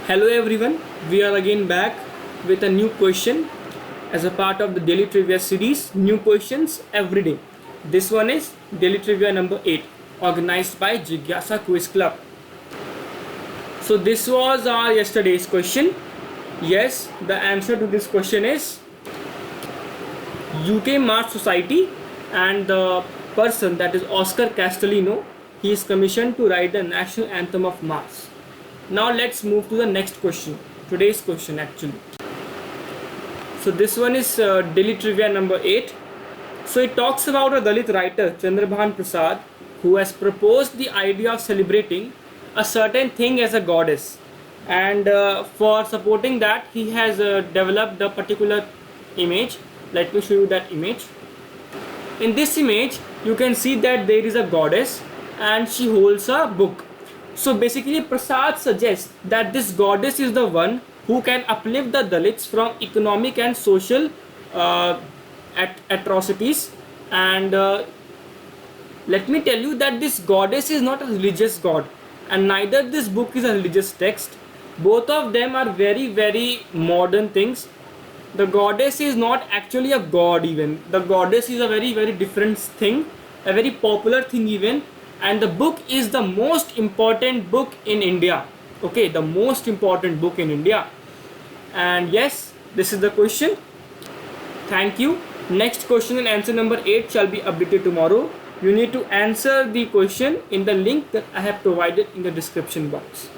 Hello everyone, we are again back with a new question as a part of the daily trivia series. New questions every day. This one is daily trivia number 8, organized by Jigyasa Quiz Club. So this was our yesterday's question. Yes, the answer to this question is UK Mars Society, and the person, that is Oscar Castellino, he is commissioned to write the national anthem of Mars. Now let's move to the next question, today's question actually. So this one is daily trivia number 8. So it talks about a Dalit writer, Chandrabhan Prasad, who has proposed the idea of celebrating a certain thing as a goddess, and for supporting that he has developed a particular image. Let me show you that image. In this image you can see that there is a goddess and she holds a book. So basically Prasad suggests that this goddess is the one who can uplift the Dalits from economic and social atrocities, and let me tell you that this goddess is not a religious god, and neither this book is a religious text. Both of them are very modern things. The goddess is not actually a god, even the goddess is a very different thing, a very popular thing even, and the book is the most important book in India. Okay, the most important book in India. And yes, this is the question. Thank you. Next question and answer number 8 shall be updated tomorrow. You need to answer the question in the link that I have provided in the description box.